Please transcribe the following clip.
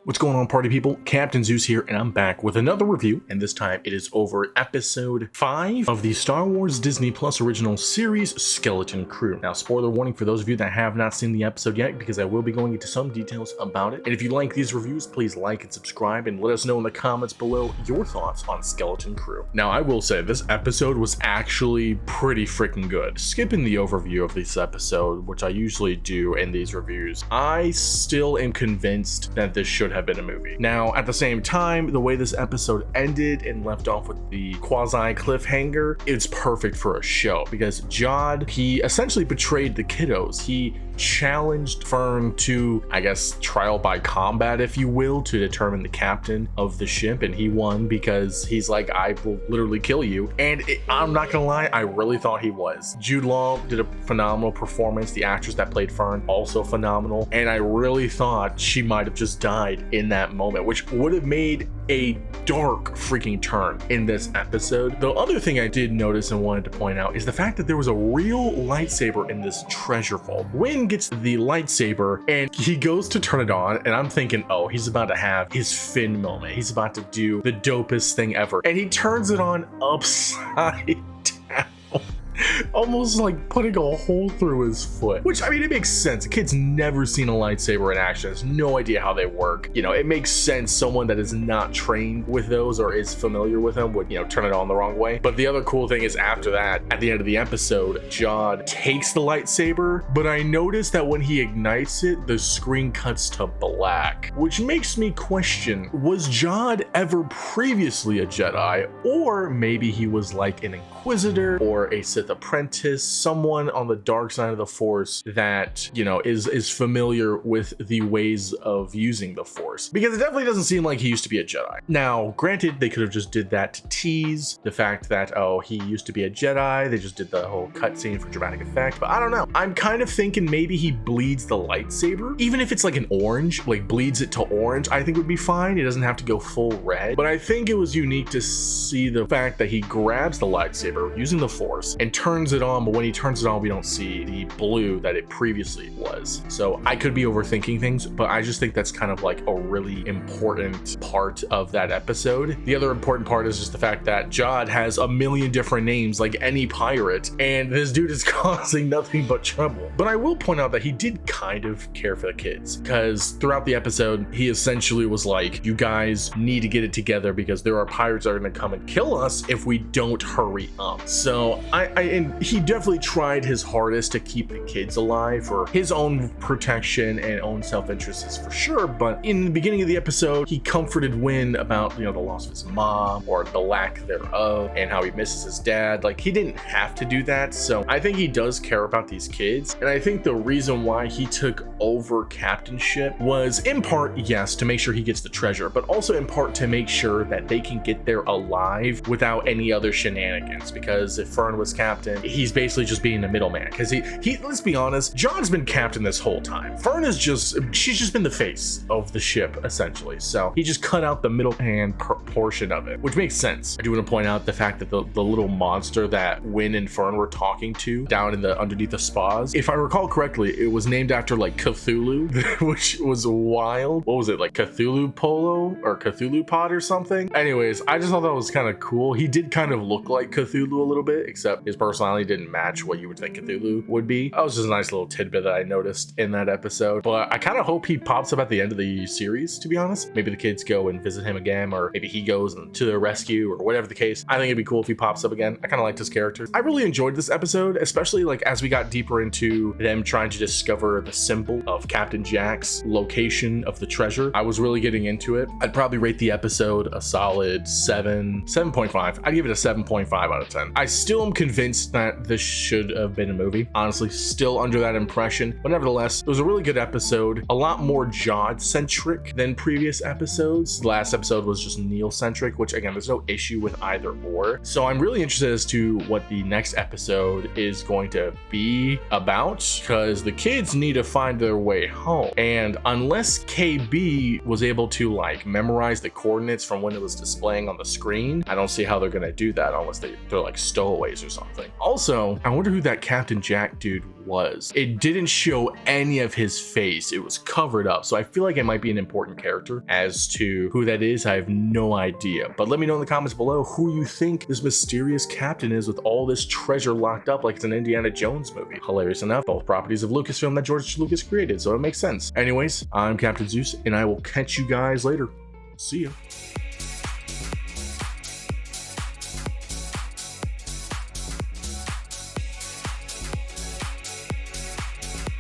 What's going on, party people? Captain Zeus here, and I'm back with another review, and this time it is over episode 5 of the Star Wars Disney Plus original series, Skeleton Crew. Now, spoiler warning for those of you that have not seen the episode yet, because I will be going into some details about it. And if you like these reviews, please like and subscribe, and let us know in the comments below your thoughts on Skeleton Crew. Now, I will say, this episode was actually pretty freaking good. Skipping the overview of this episode, which I usually do in these reviews, I still am convinced that this should have been a movie. Now, at the same time, the way this episode ended and left off with the quasi cliffhanger, it's perfect for a show because Jod, he essentially betrayed the kiddos. He challenged Fern to, I guess, trial by combat, if you will, to determine the captain of the ship, and he won because he's like, I will literally kill you. And I'm not gonna lie, I really thought he was. Jude Law did a phenomenal performance. The actress that played Fern, also phenomenal, and I really thought she might have just died in that moment, which would have made a dark freaking turn in this episode. The other thing I did notice and wanted to point out is the fact that there was a real lightsaber in this treasure vault. Wynn gets the lightsaber and he goes to turn it on, and I'm thinking, oh, he's about to have his Finn moment. He's about to do the dopest thing ever. And he turns it on upside down. Almost like putting a hole through his foot, which, I mean, it makes sense. A kid's never seen a lightsaber in action, has no idea how they work. You know, it makes sense someone that is not trained with those or is familiar with them would, you know, turn it on the wrong way. But the other cool thing is, after that, at the end of the episode, Jod takes the lightsaber, but I noticed that when he ignites it, the screen cuts to black, which makes me question, was Jod ever previously a Jedi? Or maybe he was like an Inquisitor or a Sith apprentice, someone on the dark side of the Force that, you know, is familiar with the ways of using the Force, because it definitely doesn't seem like he used to be a Jedi. Now, granted, they could have just did that to tease the fact that, oh, he used to be a Jedi. They just did the whole cutscene for dramatic effect, but I don't know. I'm kind of thinking maybe he bleeds the lightsaber, even if it's like an orange, like bleeds it to orange, I think would be fine. It doesn't have to go full red, but I think it was unique to see the fact that he grabs the lightsaber using the Force and turns it on, but when he turns it on, we don't see the blue that it previously was. So I could be overthinking things, but I just think that's kind of like a really important part of that episode. The other important part is just the fact that Jod has a million different names like any pirate, and this dude is causing nothing but trouble. But I will point out that he did kind of care for the kids, because throughout the episode, he essentially was like, you guys need to get it together because there are pirates that are going to come and kill us if we don't hurry up. So and he definitely tried his hardest to keep the kids alive for his own protection and own self-interest for sure, but in the beginning of the episode, he comforted Wynn about, you know, the loss of his mom or the lack thereof and how he misses his dad. Like, he didn't have to do that, so I think he does care about these kids, and I think the reason why he took over captainship was in part, yes, to make sure he gets the treasure, but also in part to make sure that they can get there alive without any other shenanigans, because if Fern was captain, he's basically just being the middleman, because he let's be honest, John's been captain this whole time. Fern is she's just been the face of the ship essentially, so he just cut out the middle hand portion of it, which makes sense. I do want to point out the fact that the little monster that Wynn and Fern were talking to down in the underneath the spas, if I recall correctly, it was named after like Cthulhu, which was wild. What was it, like Cthulhu Polo or Cthulhu Pod or something? Anyways, I just thought that was kind of cool. He did kind of look like Cthulhu a little bit, except his personality didn't match what you would think Cthulhu would be. That was just a nice little tidbit that I noticed in that episode, but I kind of hope he pops up at the end of the series, to be honest. Maybe the kids go and visit him again, or maybe he goes to the rescue, or whatever the case. I think it'd be cool if he pops up again. I kind of liked his character. I really enjoyed this episode, especially like as we got deeper into them trying to discover the symbol of Captain Jack's location of the treasure. I was really getting into it. I'd probably rate the episode a solid 7.5. I'd give it a 7.5 out of 10. I still am convinced that this should have been a movie. Honestly, still under that impression, but nevertheless, it was a really good episode. A lot more Jod-centric than previous episodes. The last episode was just Neil-centric, which again, there's no issue with either or. So I'm really interested as to what the next episode is going to be about, because the kids need to find their way home. And unless KB was able to like memorize the coordinates from when it was displaying on the screen, I don't see how they're going to do that unless they're like stowaways or something. something. Also, I wonder who that Captain Jack dude was. It didn't show any of his face. It was covered up. So I feel like it might be an important character. As to who that is, I have no idea. But let me know in the comments below who you think this mysterious captain is with all this treasure locked up like it's an Indiana Jones movie. Hilarious enough, both properties of Lucasfilm that George Lucas created, so it makes sense. Anyways, I'm Captain Zeus, and I will catch you guys later. See ya.